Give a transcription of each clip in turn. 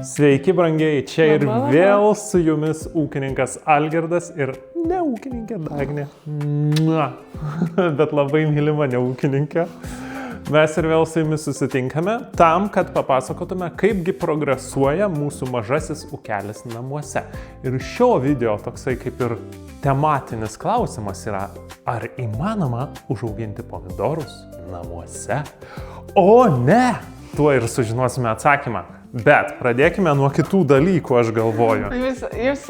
Sveiki, brangieji, čia ir vėl su jumis ūkininkas Algirdas ir ne ūkininkė Dagnė, bet labai mylima ne ūkininkė. Mes ir vėl su jumis susitinkame tam, kad papasakotume, kaipgi progresuoja mūsų mažasis ūkelis namuose. Ir šio video toksai kaip ir tematinis klausimas yra, ar įmanoma užauginti pomidorus namuose? O ne! Tuo ir sužinosime atsakymą. Bet pradėkime nuo kitų dalykų, aš galvoju.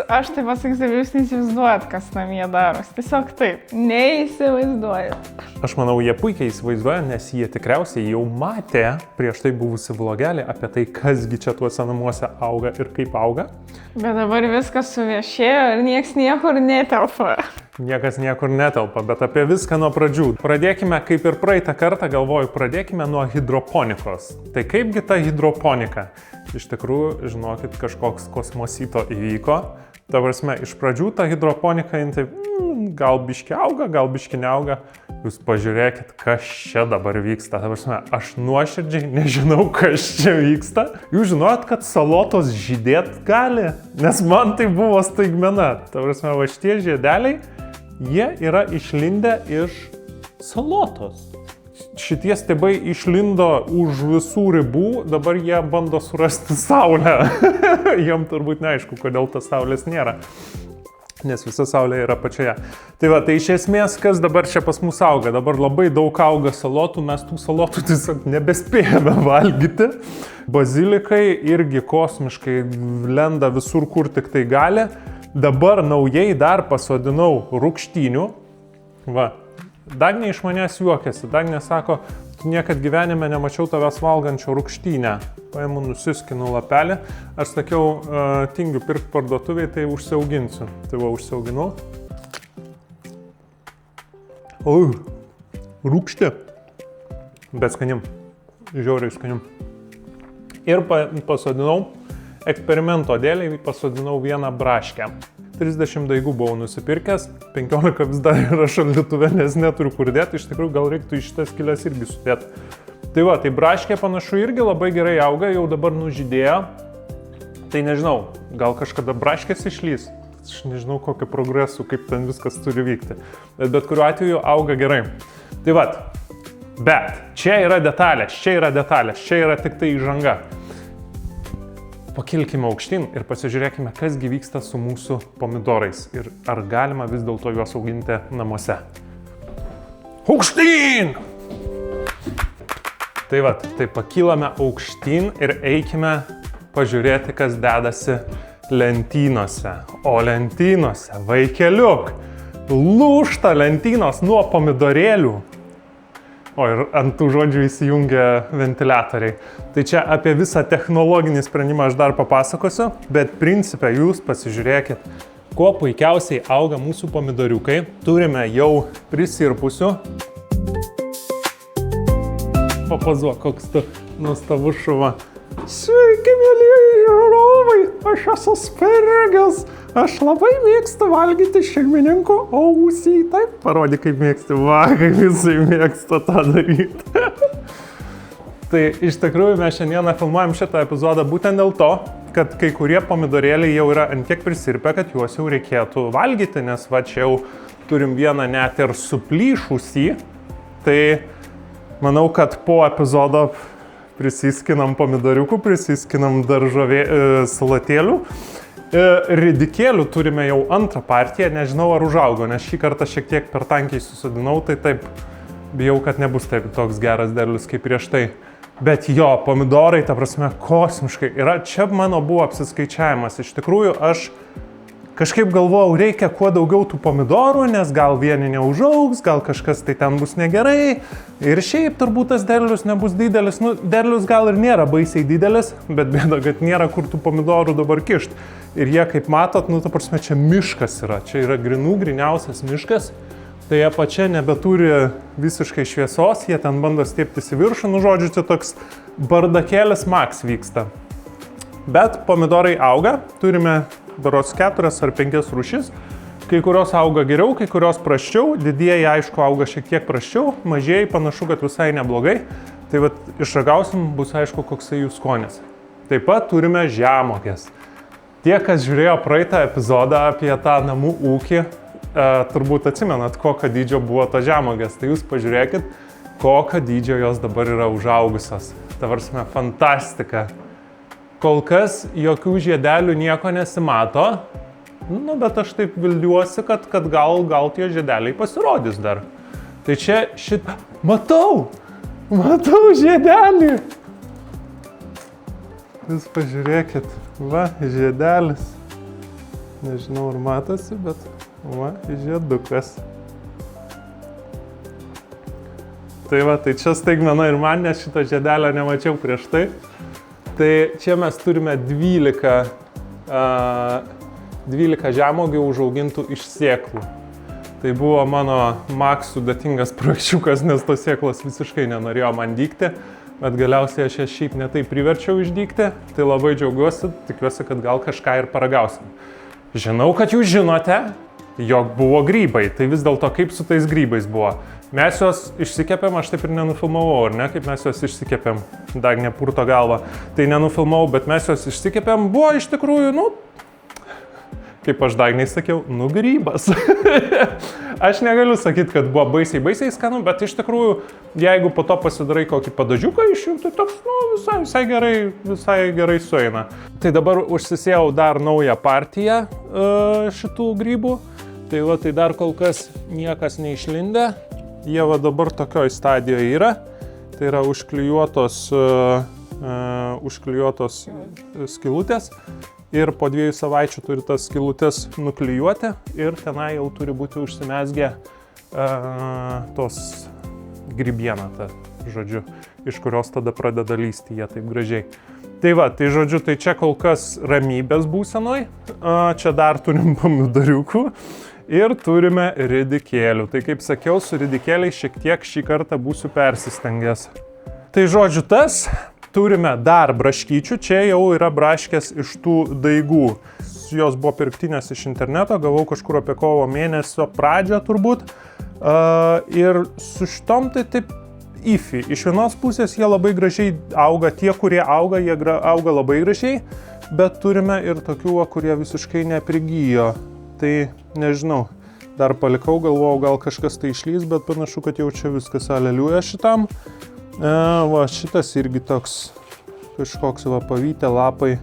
Aš taip pasakysiu, jūs neįsivaizduojat, kas namie daros. Tiesiog taip, neįsivaizduojat. Aš manau, jie puikiai įsivaizduoja, nes jie tikriausiai jau matė prieš tai buvusi vlogelį apie tai, kasgi čia tuose namuose auga ir kaip auga. Bet dabar viskas suviešėjo ir nieks niekur netelpa. Niekas niekur netelpa, bet apie viską nuo pradžių. Pradėkime, kaip ir praeitą kartą, galvoju, pradėkime nuo hidroponikos. Tai kaipgi ta hidroponika? Iš tikrųjų, žinokit, kažkoks kosmosito įvyko. Ta prasme, iš pradžių ta hidroponika, gal biški auga, gal biški neauga. Jūs pažiūrėkit, kas čia dabar vyksta. Ta prasme, aš nuoširdžiai nežinau, kas čia vyksta. Jūs žinojot, kad salotos žydėt gali? Nes man tai buvo staigmena. Ta prasme, va šitie žiedeliai, jie yra išlindę iš salotos. Šitie stiebai išlindo už visų ribų, dabar jie bando surasti saulę. Jiem turbūt neaišku, kodėl tas saulės nėra, nes visa saulė yra pačioje. Tai va, tai iš esmės, kas dabar čia pas mus auga? Dabar labai daug auga salotų, mes tų salotų tiesiog nebespėjame valgyti. Bazilikai irgi kosmiškai lenda visur, kur tik tai gali. Dabar naujai dar pasodinau rūgštynių. Va. Dagnė iš manęs juokiasi. Dagnė sako, tu niekad gyvenime nemačiau tavęs valgančio rūgštynę. Paimu, nusiskinu lapelį. Aš sakiau, tingiu pirkti parduotuviai, tai užsiauginsiu. Tai va, užsiauginau. Rūgšti. Bet skanim. Žiauriai skanim. Ir pasodinau. Eksperimento dėliai pasodinau vieną braškę. 30 daigų buvau nusipirkęs, 15 vis dar yra šaldytuve, nes neturiu kur dėti. Iš tikrųjų, gal reiktų iš šitas skylės irgi sudėti. Tai va, tai braškė panašu irgi labai gerai auga, jau dabar nužydėjo. Tai nežinau, gal kažkada braškės išlys. Aš nežinau, kokio progresų, kaip ten viskas turi vykti. Bet kuriuo atveju auga gerai. Tai va, bet čia yra detalės, čia yra tik tai įžanga. Pakilkime aukštyn ir pasižiūrėkime, kasgi vyksta su mūsų pomidorais ir ar galima vis dėlto juos auginti namuose. Aukštyn! Tai va, tai pakilame aukštyn ir eikime pažiūrėti, kas dedasi lentynose. O lentynose, vaikeliuk, lūžta lentynos nuo pomidorėlių. O ir ant tų žodžių įsijungia ventiliatoriai. Tai čia apie visą technologinį sprendimą aš dar papasakosiu, bet principe jūs pasižiūrėkit, kuo puikiausiai auga mūsų pomidoriukai. Turime jau prisirpusių. Papozuok, koks tu nuostabus šuva. Sveiki, mielieji žiūrovai, aš esu Aspergės. Aš labai mėgstu valgyti šeimininkų ausį. Taip, parodyk, kaip mėgsti. Va, kaip jisai mėgsta tą daryti. Tai iš tikrųjų mes šiandieną filmuojam šitą epizodą būtent dėl to, kad kai kurie pomidorėliai jau yra ant tiek prisirpę, kad juos jau reikėtų valgyti, nes va čia jau turim vieną net ir suplyšusį. Tai manau, kad po epizodo prisiskinam pomidoriukų, prisiskinam salatėlių. Ridikėlių turime jau antrą partiją, nežinau ar užaugo, nes šį kartą šiek tiek per tankiai susidinau, tai taip bijau, kad nebus taip toks geras derlius kaip prieš tai. Bet jo, pomidorai, ta prasme, kosmiškai yra. Čia mano buvo apsiskaičiavimas. Iš tikrųjų, aš kažkaip galvojau, reikia kuo daugiau tų pomidorų, nes gal vieni neužaugs, gal kažkas tai ten bus negerai. Ir šiaip turbūt tas derlius nebus didelis. Nu, derlius gal ir nėra baisiai didelis, bet bėda, kad nėra kur tų pomidorų dabar kišt. Ir jie, kaip matot, nu, ta prasme, čia miškas yra. Čia yra gryniausias miškas. Tai jie pačia nebeturi visiškai šviesos, jie ten bando stieptis į viršų. Nu, žodžiu, čia toks bardakėlis maks vyksta. Bet pomidorai auga. Turime berods 4 ar 5 rūšis. Kai kurios auga geriau, kai kurios prasčiau. Didieji, aišku, auga šiek tiek prasčiau. Mažieji panašu, kad visai neblogai. Tai vat išragausim, bus aišku, koksai jų skonis. Taip pat turime žemuogės. Tie, kas žiūrėjo praeitą epizodą apie tą namų ūkį, turbūt atsimenat, kokio dydžio buvo ta žemuogės. Tai jūs pažiūrėkit, kokio dydžio jos dabar yra užaugusios. Tavarsime, fantastika. Kol kas jokių žiedelių nieko nesimato, bet aš taip viliuosi, kad gal tie žiedeliai pasirodys dar. Tai čia Matau žiedelį! Jūs pažiūrėkit, va, žiedelis. Nežinau, ar matosi, bet va, žiedukas. Tai va, tai čia staigmena ir man, nes šito žiedelio nemačiau prieš tai. Tai čia mes turime 12 žemuogių užaugintų iš sėklų. Tai buvo mano maks sudėtingas projekčiukas, nes tos sėklos visiškai nenorėjo man dygti, bet galiausiai aš jas šiaip netai priverčiau išdygti, tai labai džiaugiuosi, tikiuosi, kad gal kažką ir paragausim. Žinau, kad jūs žinote, jog buvo grybai, tai vis dėlto kaip su tais grybais buvo. Mes juos išsikepėm, aš taip ir nenufilmavau, ar ne, kaip mes juos išsikepėm, Dagnė purto galvą. Tai nenufilmavau, bet mes juos išsikepėm, buvo iš tikrųjų, kaip aš Dagnei sakiau, grybas. Aš negaliu sakyti, kad buvo baisiai skanu, bet iš tikrųjų, jeigu po to pasidarai kokį padažiuką iš jų, tai toks, visai gerai sueina. Tai dabar užsisėjau dar naują partiją šitų grybų. Tai va, tai dar kol kas niekas neišlindė. Jie va dabar tokioj stadijoje yra. Tai yra užklijuotos skylutės. Ir po 2 savaičių turi tas skylutės nuklijuoti ir tenai jau turi būti užsimezgę tos grybiena, žodžiu, iš kurios tada pradeda lysti jie taip gražiai. Tai va, tai žodžiu, tai čia kol kas ramybės būsenoj, čia dar turim pomidoriukų ir turime ridikėlių. Tai kaip sakiau, su ridikėliais šiek tiek šį kartą būsiu persistengęs. Tai žodžiu tas. Turime dar braškyčių, čia jau yra braškės iš tų daigų. Jos buvo pirktinės iš interneto, gavau kažkur apie kovo mėnesio pradžią turbūt. Ir su šitom tai taip ifi. Iš vienos pusės jie labai gražiai auga, tie, kurie auga, jie auga labai gražiai, bet turime ir tokių, kurie visiškai neprigijo. Tai nežinau, dar palikau, galvojau, gal kažkas tai išlys, bet panašu, kad jau čia viskas aleliuja šitam. Va, šitas irgi toks kažkoks va pavytė lapai,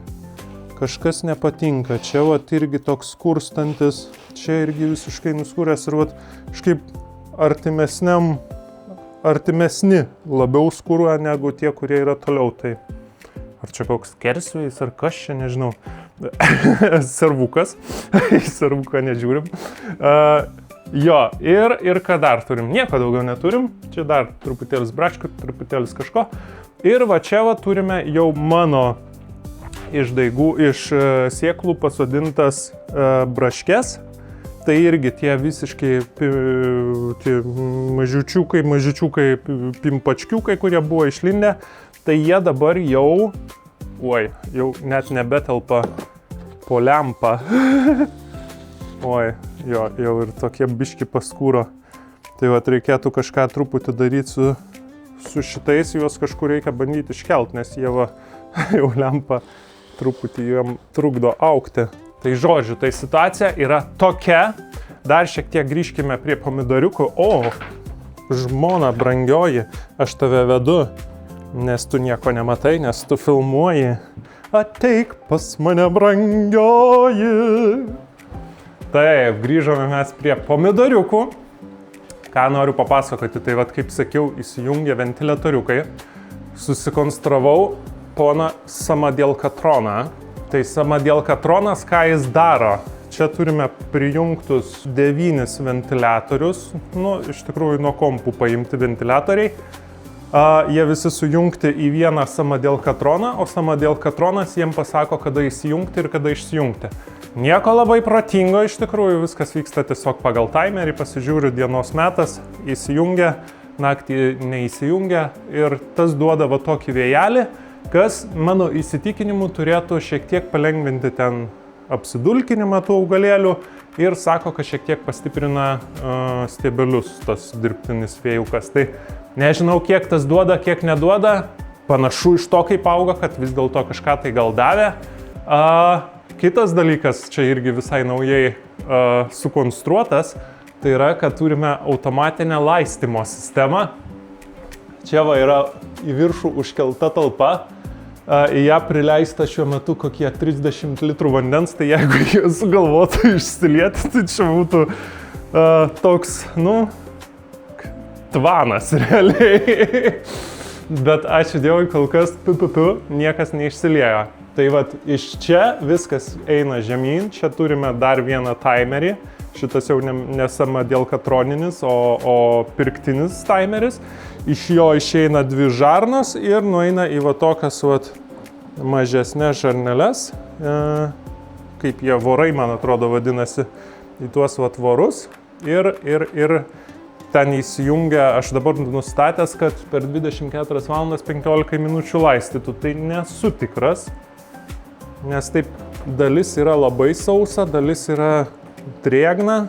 kažkas nepatinka, čia va irgi toks skurstantis, čia irgi visiškai nuskūręs ir va kažkaip artimesni labiau skūruoja negu tie, kurie yra toliau. Tai ar čia koks kersvėjais, ar kas čia, nežinau, servukas, į servuką nežiūrim. Jo, ir ką dar turim? Nieko daugiau neturim. Čia dar truputėlis braškių, truputėlis kažko. Ir va čia va turime jau mano iš daigų, iš sėklų pasodintas braškes. Tai irgi tie visiškai tie mažiučiukai, pimpačkiukai, kurie buvo išlindę. Tai jie dabar jau net nebetelpa po lempą. Jau ir tokie biški paskūro. Tai va, reikėtų kažką truputį daryti su šitais, juos kažkur reikia bandyti iškelt, nes jie va, jau lempa truputį jam trukdo augti. Tai žodžiu, tai situacija yra tokia. Dar šiek tiek grįžkime prie pomidoriukų. Žmona brangioji, aš tave vedu, nes tu nieko nematai, nes tu filmuoji. Ateik pas mane brangioji. Taip, grįžome mes prie pomidoriukų. Ką noriu papasakoti, tai vat, kaip sakiau, įsijungia ventiliatoriukai. Susikonstravau poną Samadielkatroną. Tai Samadielkatronas, ką jis daro? Čia turime prijungtus 9 ventiliatorius. Iš tikrųjų, nuo kompų paimti ventiliatoriai. Jie visi sujungti į vieną Samadielkatroną, o Samadielkatronas jiem pasako, kada įsijungti ir kada išsijungti. Nieko labai protingo, iš tikrųjų, viskas vyksta tiesiog pagal timerį, pasižiūriu dienos metas, įsijungia, naktį neįsijungia ir tas duoda va tokį vėjelį, kas mano įsitikinimu turėtų šiek tiek palengvinti ten apsidulkinimą tų augalėlių ir sako, kad šiek tiek pastiprina stiebelius tas dirbtinis vėjukas. Tai nežinau, kiek tas duoda, kiek neduoda, panašu iš to, kaip auga, kad vis dėlto kažką tai gal davė. Kitas dalykas, čia irgi visai naujai sukonstruotas, tai yra, kad turime automatinę laistymo sistemą. Čia va yra į viršų užkelta talpa, į ją prileista šiuo metu kokie 30 litrų vandens, tai jeigu jie sugalvotų išsilieti, tai čia būtų toks, tvanas realiai. Bet ačiū Dievui, kol kas niekas neišsiliejo. Tai vat iš čia viskas eina žemyn, čia turime dar vieną timerį. Šitas jau nesamadielkatroninis, o pirktinis timeris. Iš jo išeina 2 žarnos ir nueina į va tokias mažesnės žarneles, kaip jie vorai, man atrodo, vadinasi, į tuos vorus. Ir ten įsijungia, aš dabar nustatęs, kad per 24 valandas 15 minučių laistytų. Tai nesu tikras, nes taip dalis yra labai sausa, dalis yra drėgna,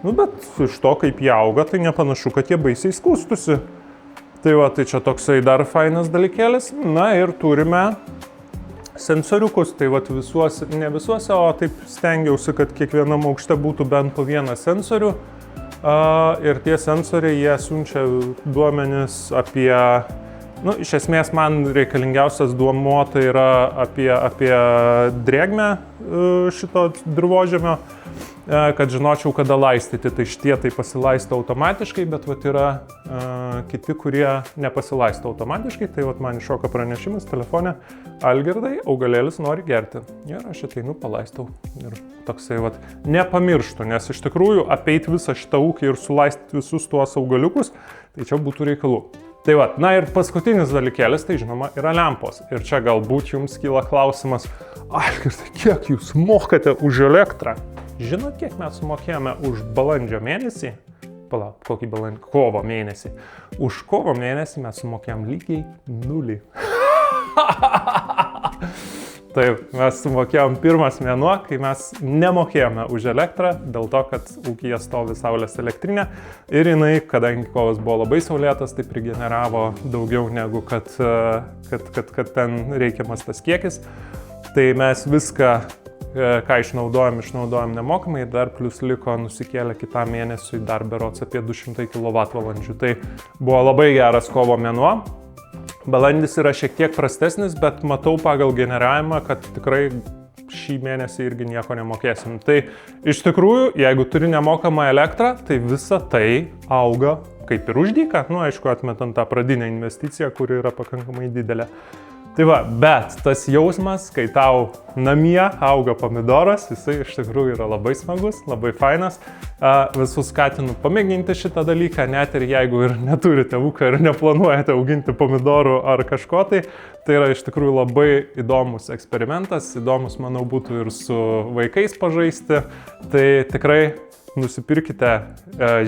bet iš to, kaip jie auga, tai nepanašu, kad jie baisiai skūstusi. Tai va, tai čia toksai dar fainas dalykėlis. Na ir turime sensoriukus, tai va visuose, ne visuose, o taip stengiausi, kad kiekvienam aukšte būtų bent po vieną sensorių. Ir tie sensoriai, jie siunčia duomenis apie, iš esmės man reikalingiausias duomuo tai yra apie drėgmę šito dirvožemio, kad žinočiau, kada laistyti. Tai šitie tai pasilaisto automatiškai, bet vat yra kiti, kurie nepasilaisto automatiškai. Tai vat man iššoka pranešimas telefone: Algirdai, augalėlis nori gerti. Ir aš ateinu, palaistau. Ir toksai vat nepamirštu, nes iš tikrųjų apeiti visą šitą ūkį ir sulaistyti visus tuos augaliukus, tai čia būtų reikalų. Tai vat, ir paskutinis dalykėlis, tai žinoma, yra lempos. Ir čia galbūt jums kyla klausimas: Algirdai, kiek jūs mokate už elektrą? Žinot, kiek mes sumokėjome už balandžio mėnesį? Palauk, kokį balandžio? Kovo mėnesį. Už kovo mėnesį mes sumokėjom lygiai 0. Taip, mes sumokėjom pirmas mėnuo, kai mes nemokėjome už elektrą, dėl to, kad ūkyje stovi saulės elektrinė. Ir jinai, kadangi kovas buvo labai saulėtas, tai prigeneravo daugiau negu kad ten reikiamas tas kiekis. Tai mes viską, ką išnaudojom nemokamai, dar plus liko nusikėlę kitam mėnesiui dar berods apie 200 kWh. Tai buvo labai geras kovo mėnuo. Balandis yra šiek tiek prastesnis, bet matau pagal generavimą, kad tikrai šį mėnesį irgi nieko nemokėsim. Tai iš tikrųjų, jeigu turi nemokamą elektrą, tai visa tai auga kaip ir už dyką. Aišku, atmetant tą pradinę investiciją, kuri yra pakankamai didelė. Tai va, bet tas jausmas, kai tau namie auga pomidoras, jisai iš tikrųjų yra labai smagus, labai fainas. Visus skatinu pamėginti šitą dalyką, net ir jeigu ir neturite ūkio ir neplanuojate auginti pomidorų ar kažko tai. Tai yra iš tikrųjų labai įdomus eksperimentas, įdomus, manau, būtų ir su vaikais pažaisti. Tai tikrai nusipirkite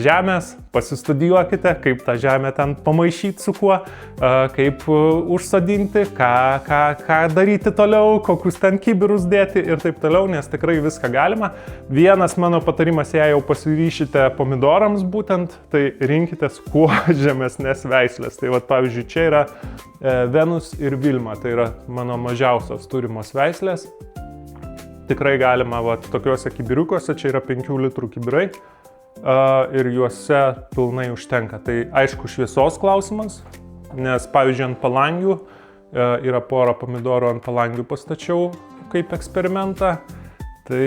žemės, pasistudijuokite, kaip tą žemę ten pamaišyti su kuo, kaip užsodinti, ką daryti toliau, kokius ten kibirus dėti ir taip toliau, nes tikrai viską galima. Vienas mano patarimas, jei jau pasiryšite pomidorams būtent, tai rinkitės kuo žemesnės veislės. Tai vat, pavyzdžiui, čia yra Venus ir Vilma, tai yra mano mažiausios turimos veislės. Tikrai galima tokiuose kibiriukuose, čia yra 5 litrų kibirai ir juose pilnai užtenka. Tai aišku šviesos klausimas, nes pavyzdžiui ant palangių yra porą pomidorų ant palangių pastačiau kaip eksperimentą. Tai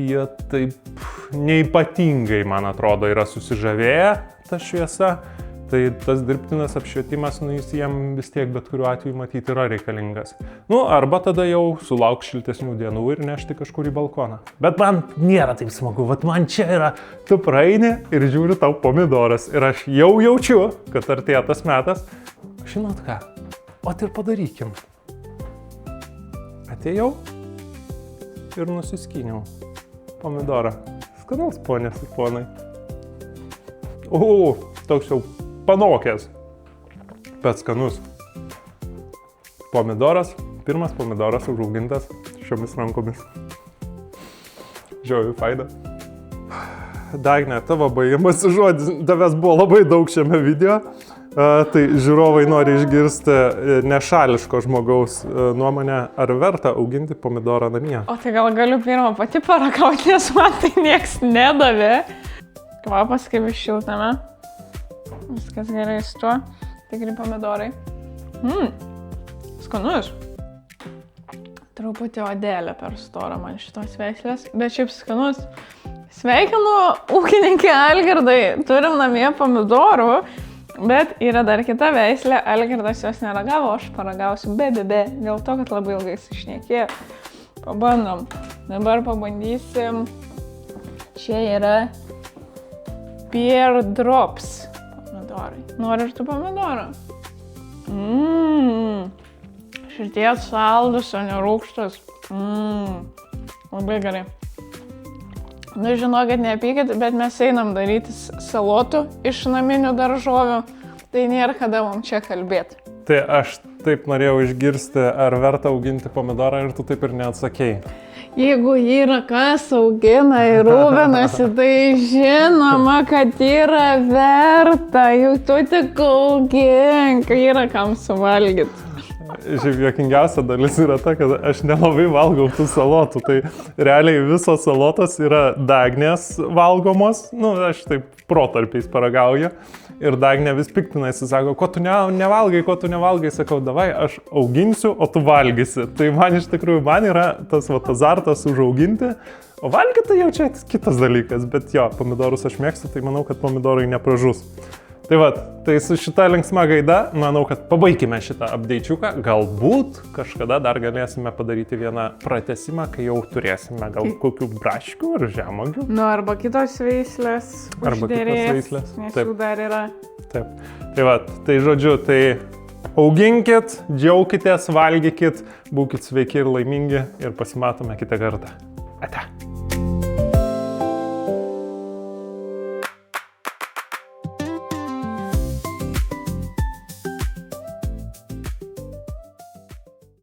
jie taip neypatingai, man atrodo, yra susižavėję ta šviesa. Tai tas dirbtinas apšvietimas, jis jiem vis tiek bet kuriuo atveju matyti yra reikalingas. Arba tada jau sulauk šiltesnių dienų ir nešti kažkur į balkoną. Bet man nėra taip smagu, man čia yra, tu praeini ir žiūri tau pomidoras ir aš jau jaučiu, kad artėja tas metas. Žinot ką, ir padarykim. Atėjau ir nusiskyniau pomidorą. Skanaus, ponės ir ponai. Toks jau panokęs, bet skanus. Pomidoras, pirmas pomidoras užaugintas šiomis rankomis. Žiauriai faina. Dagne, tavo baigiamas žodis, tavęs buvo labai daug šiame video. Tai žiūrovai nori išgirsti nešališko žmogaus nuomonę, ar verta auginti pomidorą namie. O tai gal galiu pirmą pati paragauti, nes man tai nieks nedavė. Kvapas kaip iš šiltnamio. Viskas gerai su tuo. Tikri pomidorai. Skanus. Truputį odelė per storą man šitos veislės, bet šiaip skanus. Sveikinu, ūkininkai Algirdai, turim namie pomidorų, bet yra dar kita veislė, Algirdas jos neragavo, aš paragausiu dėl to, kad labai ilgai sušnekėjo. Pabandom. Dabar pabandysim. Čia yra Pear Drops pomidorai. Nori ir tu pomidorą? Šitie saldus, o ne rūgštus. Labai gerai. Nu, žinokit, nepykit, bet mes einam daryti salotų iš naminių daržovių. Tai nėra kada mums čia kalbėti. Tai aš taip norėjau išgirsti, ar verta auginti pomidorą ir tu taip ir neatsakėjai. Jeigu yra kas augina ir rūpinasi, tai žinoma, kad yra verta. Juk tu tik augink, yra kam suvalgyti. Šiaip juokingiausia dalis yra ta, kad aš nelabai valgau tų salotų, tai realiai visos salotos yra Dagnės valgomos, aš taip protarpiais paragauju ir Dagnė vis piktinasi, sako, ko tu nevalgai, sakau, davai, aš auginsiu, o tu valgysi. Tai man iš tikrųjų, man yra tas azartas užauginti, o valgyti jau čia kitas dalykas, bet jo, pomidorus aš mėgstu, tai manau, kad pomidorai nepražus. Tai su šita linksma gaida, manau, kad pabaikime šitą update'čiuką. Galbūt kažkada dar galėsime padaryti vieną pratesimą, kai jau turėsime gal kokių braškių ar žemuogių. Arba kitos veislės. Nes jų dar yra. Taip. Tai žodžiu, tai auginkit, džiaukitės, valgykit, būkit sveiki ir laimingi ir pasimatome kitą kartą. Ate.